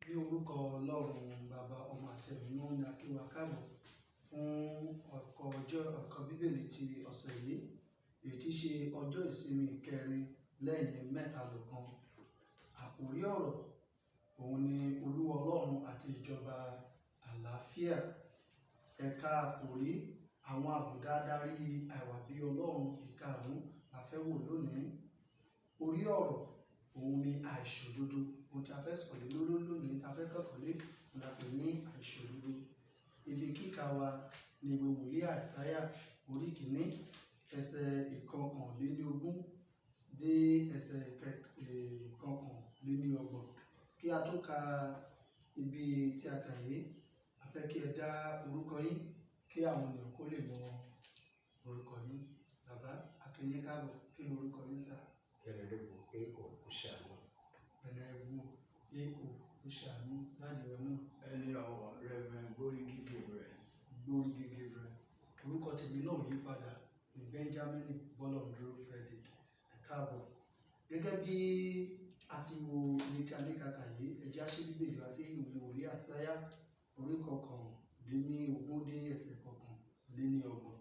Ní orúkọ Ọlọ́run Bàbá Ọmọ àti Ẹ̀mí Mímọ́ ni a kí wa káàbọ̀ fún ọ̀kọ̀ bíbélì ti ọ̀sẹ̀ yìí, èyí tí ṣe ọjọ́ ìsinmi kẹrin lẹ́yìn mẹ́talọ̀kan. Àkòrí ọ̀rọ̀ òun ni Olúwa Ọlọ́run àti ìjọba àlàáfíà. Ẹ̀ka àkòrí àwọn àbùdá adarí àìwà bí Ọlọ́run ìkarùn-ún la fẹ́ wò lónìí. Orí ọ̀rọ̀ òun ni àìṣòdodo. Ohun tí a fẹ́ sọ̀rọ̀ lórí lónìí, tí a fẹ́ kẹ́kọ̀ọ́ lé, la pè ní àìṣòdodo. Ibi kíkà wa ni ìwé wòlíì Àìsáyà orí kìíní ẹsẹ̀ ìkọkànléníogún dé ẹsẹ̀ ìkọkànléníọgbọ̀n. Kí a tó ka ibi tí a kà yìí, a fẹ́ kí ẹ dá orúkọ yín kí àwọn ènìyàn kó lè mọ orúkọ yín. Bàbá akínyín káàbọ̀, kí ni orúkọ yín sà? Venerable A.O. Kusanu. Venerable A.O. Kusanu. Láti wọn náà. Ẹni ọ̀wọ̀ Revd Gborigi Gabriel. Gborigi Gabriel. Orúkọ tèmi náà yí padà ní Benjamin Bọ́lọ̀ndúró Frederick. Ẹ káàbọ̀. Gẹ́gẹ́ bí a ti wo ilé tí a ní kàkà yìí, ẹ jẹ́ á ṣí bíbélì wá sí ìwé wòlíì Àìsáyà orí kọkànléníogún dé ẹsẹ̀ kọkànléníọgbọ̀n.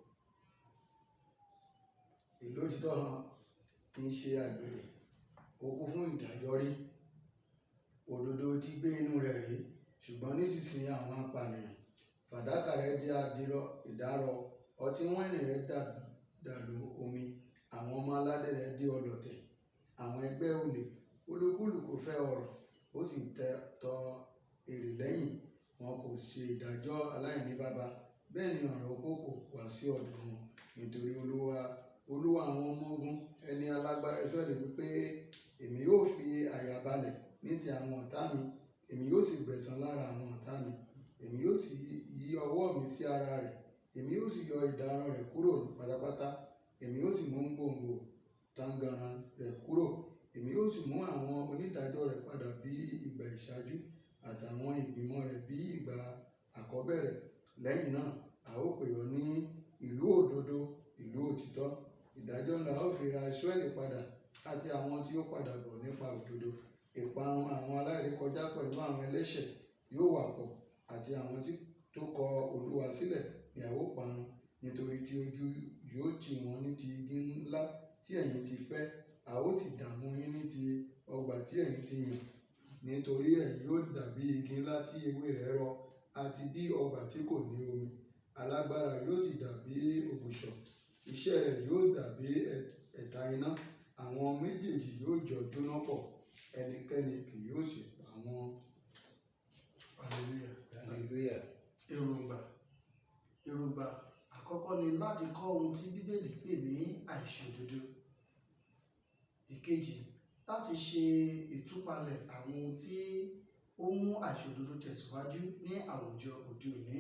Ìlú òtítọ́ hàn kì í ṣe àgbèrè, ó kún fún ìdájọ́ rí. Òdodo ti gbé inú rẹ̀ rí, ṣùgbọ́n nísinsìnyí àwọn apànìyàn. Fàdákà rẹ̀ di ìdárọ̀, ọtí wáìnì rẹ̀ dàlú omi. Àwọn ọmọ aládé rẹ̀ di ọlọ̀tẹ̀. Àwọn ẹgbẹ́ olè, olúkúlùkù fẹ́ ọrọ̀, ó sì tọ èrè lẹ́yìn. Wọn kò ṣe ìdájọ́ aláìní baba, bẹ́ẹ̀ ni ọ̀rọ̀ opó kò wá sí ọ̀dọ̀ wọn. Nítorí Olúwa àwọn ọmọ ogun, ẹni alágbára Ísírẹ́lì wípé, èmi yóò fi àyà balẹ̀ ní ti àwọn ọ̀tá mi, èmi yóò sì gbẹ̀san lára àwọn ọ̀tá mi. Èmi yóò sì yí ọwọ́ mi sí ara rẹ̀, èmi yóò sì yọ ìdàrán rẹ̀ kúrò pátápátá. Èmi yóò sì mú gbòǹgbò tanganran rẹ̀ kúrò. Èmi yóò sì mú àwọn onídàájọ́ rẹ̀ padà bí ìgbà ìṣáájú, àtàwọn ìgbìmọ̀ rẹ̀ bí ìgbà àkọ́bẹ̀rẹ̀. Lẹ́yìn náà, a ó pè ọ́ ní ìlú òdodo, ìlú òtítọ́. Ìdájọ́ ńlá ó fi ra Ísírẹ́lì padà, àti àwọn tí ó padà bọ̀ nípa òdodo. Ìparun àwọn aláìrékọjá pẹ̀lú àwọn ẹlẹ́ṣẹ̀ yóò wà pọ̀, àti àwọn tó kọ Olúwa sílẹ̀ ni a ó parun. Nítorí tí ojú yóò tì wọ́n ní ti igi ńlá tí ẹ̀yin ti fẹ́, a ó ti dààmú yín ní ti ọgbà tí ẹ̀yin ti yàn. Nítorí ẹ̀yin yóò dàbí igi ńlá tí ewé rẹ̀ rọ, àti bí ọgbà tí kò ní omi. Alágbára yóò sì dàbí ògùṣọ̀, iṣẹ́ rẹ̀ yóò dàbí ẹ̀ta iná. Àwọn méjèèjì yóò jọ jóná pọ̀, ẹnikẹ́ni kì yóò sì pa wọ́n. Hallelujah. Èròǹgbà àkọ́kọ́ ni láti kọ́ ohun tí Bíbélì pè ní àìṣòdodo. Ìkejì, láti ṣe ìtúpalẹ̀ àwọn ohun tí ó mú àìṣòdodo tẹ̀síwájú ní àwùjọ òde òní,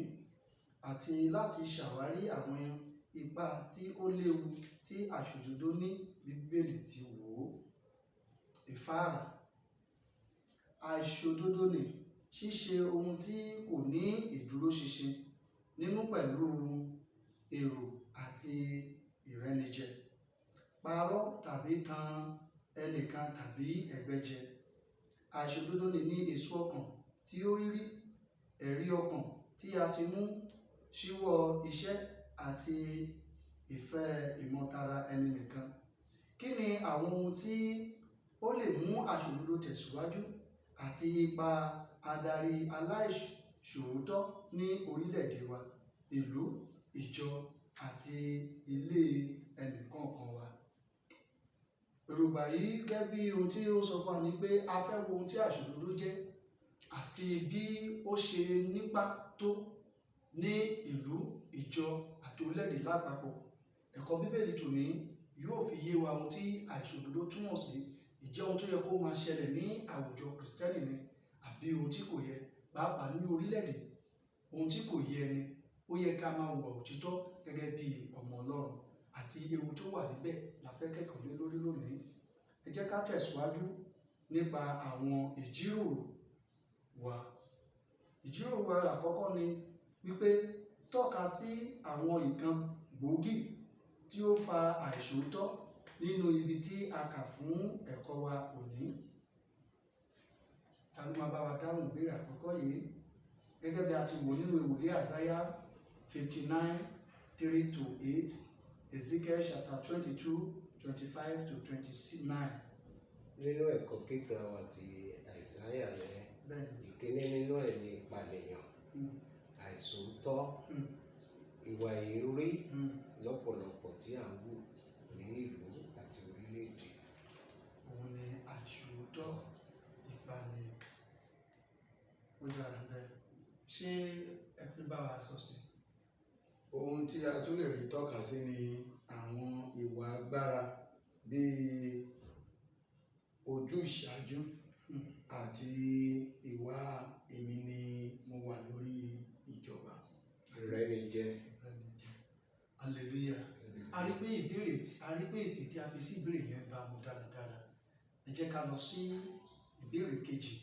àti láti ṣàwárí àwọn ipa tí ó léwu tí àìṣòdodo ní bí Bíbélì ti wò ó. Ìfáàrà. Àìṣòdodo ni ṣíṣe ohun tí kò ní ìdúróṣinṣin nínú pẹ̀lú èrò àti ìrẹ́nijẹ. Parọ́ tàbí tan ẹnìkan tàbí ẹgbẹ́ jẹ. Àìṣòdodo ní èso ọkàn tí ó rí, ẹ̀rí ọkàn tí a ti mú ṣíwọ́ iṣẹ́ àti ìfẹ́ ìmọ̀tara ẹni nìkan. Kí ni àwọn ohun tí ó lè mú àìṣòdodo tẹ̀síwájú, àti ipa adarí aláìṣòótọ́ ní orílẹ̀-èdè wa, ìlú, ìjọ àti ilé ẹnìkọ̀ọ̀kan wa? Èròǹgbà yìí gẹ́gẹ́ bí ohun tí ó sọ fún wa ni pé a fẹ́ wo ohun tí àìṣòdodo jẹ́, àti bí ó ṣe nípa tó ní ìlú, ìjọ àti orílẹ̀-èdè lápapọ̀. Ẹ̀kọ́ Bíbélì tòní yóò fi yé wa ohun tí àìṣòdodo túmọ̀ sí. Ìjẹ́ ohun tó yẹ kó máa ṣẹlẹ̀ ní àwùjọ Kristẹni ni, àbí ohun tí kò yẹ, pàápàá ní orílẹ̀-èdè, ohun tí kò yẹ ni. Ó yẹ ká máa hùwà òtítọ́ gẹ́gẹ́ bí ọmọ Ọlọ́run, àti ewu tó wà níbẹ̀ la fẹ́ kẹ́kọ̀ọ́ lé lórí lónìí. Ẹ jẹ́ ká tẹ̀síwájú nípa àwọn ìjíròrò wa. Ìjíròrò wa àkọ́kọ́ ni wípé tọ́ka sí àwọn nǹkan gbòógì tí ó fa àìṣòótọ́ nínú ibi tí a kà fún ẹ̀kọ́ wa òní. ta ló máa bá wa dáhùn ìbéèrè àkọ́kọ́ yìí gẹ́gẹ́ bí a ti wò nínú ìwòlé Àsáyà 59:3-8, Ezekiel chapter 22:25-29. Nínú ẹ̀kọ́ kíkà wa ti Àìsáyà yẹn, ìkíní nínú ẹ̀ ní ìpànìyàn, àìsòótọ́, ìwà ìrírí lọ́pọ̀lọpọ̀ tí à ń wù ní ìlú àti orílẹ̀-èdè. Òun ni àìsòótọ́, ìpànìyàn. Ó dára bẹ́ẹ̀. Ṣé ẹ fi bá wa sọ sí? Ohun tí a tún lè rí tọ́ka sí ni àwọn ìwà agbára bíi ojú ìṣáájú àti ìwà èmi ni mo wà lórí ìjọba. Ìrẹ́nijẹ. Hallelujah. A rí pé èsì tí a fi sí ìbéèrè yẹn bá mu dáradára. Ẹ jẹ́ ká lọ sí ìbéèrè kejì.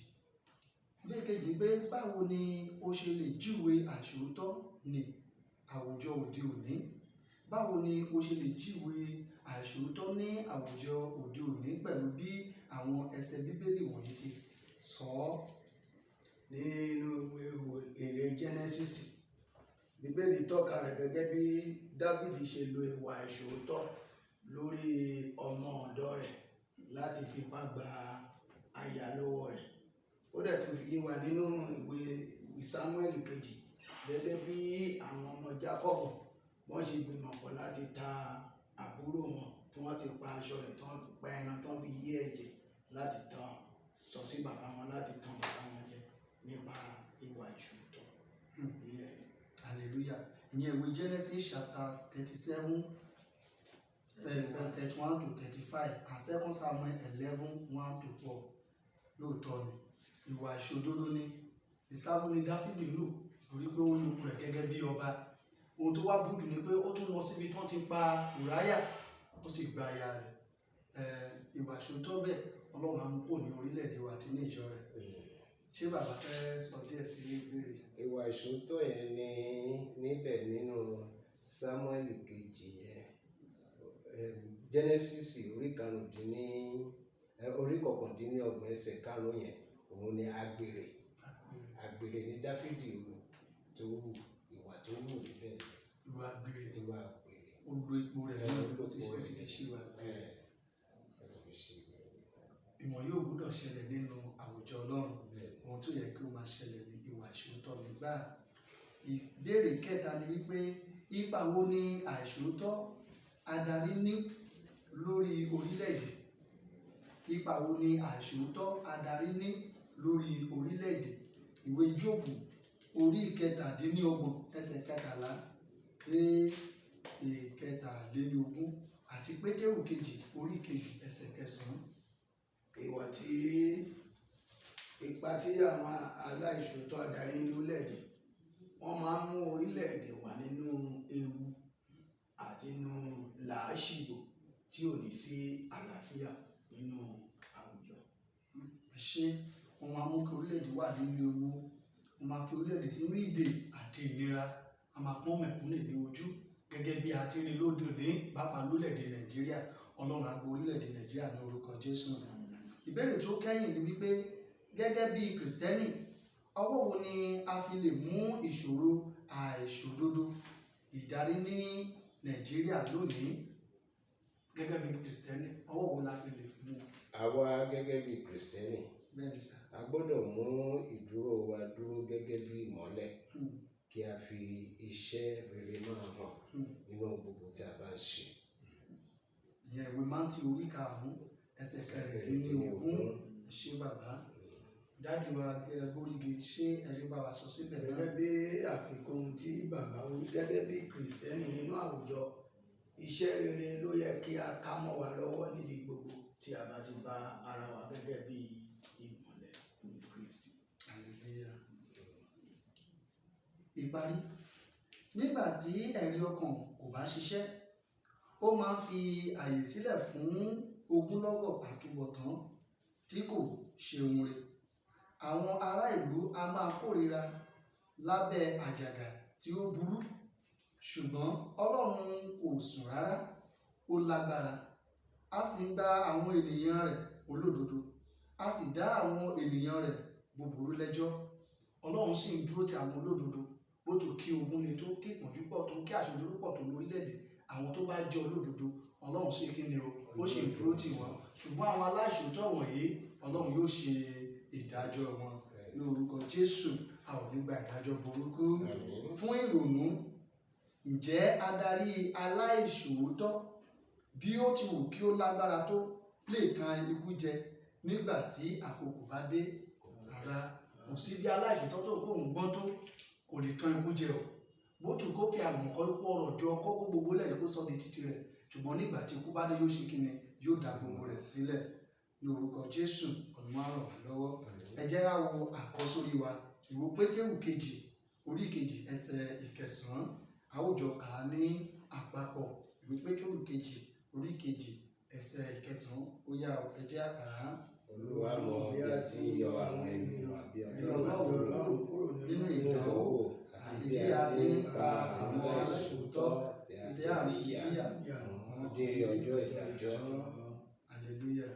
Ìbéèrè kejì pé báwo ni o ṣe lè júwe àìṣòótọ́ ní àwùjọ òde òní? Báwo ni o ṣe lè júwe àìṣòótọ́ ní àwùjọ òde òní pẹ̀lú bí àwọn ẹsẹ̀ Bíbélì wọ̀nyí ti sọ ọ́? Nínú ìwé Genesis, Bíbélì tọ́ka rẹ̀ gẹ́gẹ́ bí Dáfídì ṣe lo ìwà àìṣòótọ́ lórí ọmọ ọ̀dọ̀ rẹ̀ láti fipá gba aya lọ́wọ́ rẹ̀. Ó dẹ̀ tún fi yé wa nínú ìwé Sámúẹ́lì kejì gẹ́gẹ́ bí àwọn ọmọ Jákọ́bù wọ́n ṣe gbìmọ̀ pọ̀ láti ta àbúrò wọn tí wọ́n sì pa aṣọ rẹ̀ tí wọ́n pa ẹran tí wọ́n fi yí ẹ̀jẹ̀ láti tàn sọ sí bàbá wọn láti tàn bàbá wọn jẹ nípa ìwà àìṣòótọ́. Hallelujah. Ìyẹn ìwé Genesis chapter 37, 31-35 and 2 Samuel 11:1-4. Lóòótọ́ ni ìwà àìṣòdodo ni ìsáfù ni Dáfídì lò torí pé ó lò rẹ̀ gẹ́gẹ́ bí ọba. Ohun tó wá bùdù ni pé ó tún lọ síbi tí wọ́n ti pa Ùráyà ó sì gba aya rẹ̀. Ìwà àìṣòótọ́ bẹ́ẹ̀ Ọlọ́run á mú kúrò ní orílẹ̀-èdè wa àti ní ìjọ rẹ̀. Ṣé bàbá fẹ́ sọ díẹ̀ sí ìbéèrè yìí? Ìwà ìṣòótọ́ yẹn ní níbẹ̀ nínú Sámúẹ́lì kejì yẹn, Genesis orí kọkàndínlọ́gbọ̀n ẹsẹ̀ 5 yẹn, òun ni àgbèrè. Àgbèrè ni Dáfídì tó wù, ìwà tó wù níbẹ̀. Ìwà àgbèrè. Ìwà àgbèrè. Ó lo ipò rẹ̀ lọ́wọ́ ló ti fi ṣe ìwà àgbèrè. Ìwọ̀n yóò gbọ́dọ̀ ṣẹlẹ̀ nínú àwùjọ Ọlọ́run. Ohun tó yẹ kí ó máa ṣẹlẹ̀ ní ìwà àìṣòótọ́ nígbà. Ìbéèrè kẹta ni wípé ipa wo ni àìṣòótọ́ adarí ní lórí orílẹ̀-èdè? Ipa wo ni àìṣòótọ́ adarí ní lórí orílẹ̀-èdè? Ìwé Jóòbù orí 17 ẹsẹ̀ 13 dé 17 àti Pétérù kejì orí 2 ẹsẹ̀ 9. Ipa tí àwọn aláìṣòótọ́ adarí ní orílẹ̀-èdè, wọ́n máa ń mú orílẹ̀-èdè wà nínú ewu àti nínú làásìgbò tí ò ní sí àlàáfíà nínú àwùjọ. Ṣé wọ́n máa mú kí orílẹ̀-èdè wà nínú ewu? Wọ́n máa fi orílẹ̀-èdè sínú ìdè àti ìnira. A máa pọ́n mẹ̀kúnnù ní ojú gẹ́gẹ́ bí a ti rí lóde òní pàápàá lórílẹ̀-èdè Nàìjíríà. Ọlọ́run á gbọ́ orílẹ̀-èdè Nàìjíríà ní orúkọ Jésù. Ìbéèrè tó kẹ́yìn ni wípé gẹ́gẹ́ bí Kìrìsìtẹ́nì, ọwọ́ wo ni a fi lè mú ìṣòro àìṣòdodo ìdarí ní Nàìjíríà lónìí? Gẹ́gẹ́ bí Kìrìsìtẹ́nì, ọwọ́ wo la fi lè mú? Àwa gẹ́gẹ́ bí Kìrìsìtẹ́nì, a gbọ́dọ̀ mú ìdúró wa dúró gẹ́gẹ́ bí ìmọ́lẹ̀ kí a fi iṣẹ́ rere máa hàn nínú gbogbo tí a bá ń ṣe. Ìyẹn ìwé Mátíù orí 5 ẹsẹ̀ 13. Ṣé bàbá dáàdì wa Gborigi, ṣé ẹ̀rí bá wa sọ síbẹ̀ náà? Gẹ́gẹ́ bí àfikún tí bàbá wí, gẹ́gẹ́ bí Kìrìsìtẹ́nì nínú àwùjọ, iṣẹ́ rere ló yẹ kí a ká mọ́ wa lọ́wọ́ níbi gbogbo tí a bá ti bá ara wa gẹ́gẹ́ bí ìmọ́lẹ̀ ní Kristi. Hallelujah. Ìparí, nígbà tí ẹ̀rí ọkàn kò bá ṣiṣẹ́, ó máa ń fi àyè sílẹ̀ fún ogúnlọ́gọ̀ àtúbọ̀tán tí kò ṣe ohun rere. Àwọn ará ìlú a máa kórìíra lábẹ́ àjàgà tí ó burú, ṣùgbọ́n Ọlọ́run kò sùn rárá, ó lágbára. A sì ń gba àwọn ènìyàn rẹ̀ olódodo, a sì dá àwọn ènìyàn rẹ̀ búburú lẹ́jọ́. Ọlọ́run sì ń dúró ti àwọn olódodo bó tó kí ogun le tó, kí ìpọ́njú pọ̀ tó, kí àṣeyọrí pọ̀ tó ní orílẹ̀-èdè. Àwọn tó bá jẹ́ olódodo Ọlọ́run ṣe kí ni o, ó sì ń dúró tì wọ́n. Ṣùgbọ́n àwọn aláìṣòótọ́ wọ̀nyí Ọlọ́run yóò ṣe ìdájọ́ wọn ní orúkọ Jésù. A ò ní gba ìdájọ́ burúkú. Fún ìrònú, ǹjẹ́ adarí aláìṣòótọ́ bí ó ti wù kí ó lágbára tó lè tan ikú jẹ nígbà tí àkókò bá dé? Rárá, kò sí bí aláìṣòótọ́ tó kó ń gbọ́n tó kò lè tan ikú jẹ o. Bó tù kó fi àlùmọ̀kọ́ ikú ọrọ̀ jọ kó gbogbo lẹ́yìn kó sọ di títí rẹ̀, ṣùgbọ́n nígbà tí ikú bá dé yóò ṣe kí ni, yóò dá gbogbo rẹ̀ sílẹ̀ ní orúkọ Jésù. Ọ̀run á ràn wá lọ́wọ́. Ẹ jẹ́ ká wo àkọ́sórí wa, ìwé Pétérù kejì orí kejì ẹsẹ̀ ìkẹsàn-án. A ó jọ kà á ní àpapọ̀. Ìwé Pétérù kejì orí kejì ẹsẹ̀ ìkẹsàn-án. Ó yá o, ẹ jẹ́ ká á. Olúwa mọ̀ bí a ti yọ àwọn ènìyàn àbí Ọlọ́run kúrò nínú ìdánwò àti bí a ti ń pa àwọn aláìṣòótọ́ tí a ti fìyà dé ọjọ́ ìdájọ́. Hallelujah.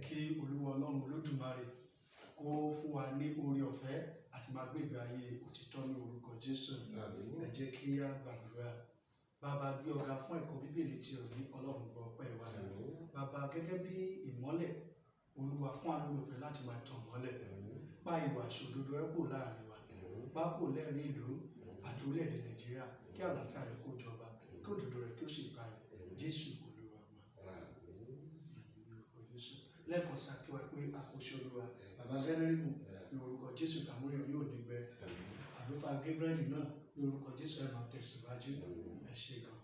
Kí Olúwa Ọlọ́run Olódùmarè kó fún wa ní oore ọ̀fẹ́ àti máa gbé ìgbé ayé òtítọ́ ní orúkọ Jésù. Ẹ jẹ́ kí a gbàdúrà. Bàbá, gbé ọ̀gá fún ẹ̀kọ́ Bíbélì tí òní. Ọlọ́run gbọ́ ọpẹ́ wa. Bàbá, gẹ́gẹ́ bí ìmọ́lẹ̀, Olúwa fún àánú ọ̀fẹ́ láti máa tàn mọ́lẹ̀. Pa ìwà ìṣòdodo rẹ kúrò láàrin wa. Pa kúrò lẹ́rìn ìlú àti orílẹ̀-èdè Nàìjíríà. Kí àlàáfíà rẹ kó jọba, kí òdodo rẹ kí ó sì gbayì. Jésù Olúwa wa. Lẹ́ẹ̀kan sí akíwá pé àkóso Olúwa bàbá Venerable ní orúkọ Jésù Kàmúrẹ́ yóò ní gbẹ. Àlùfáà Gabriel náà ní orúkọ Jésù ẹ̀ máa tẹ̀síwájú. Ẹ ṣé gan.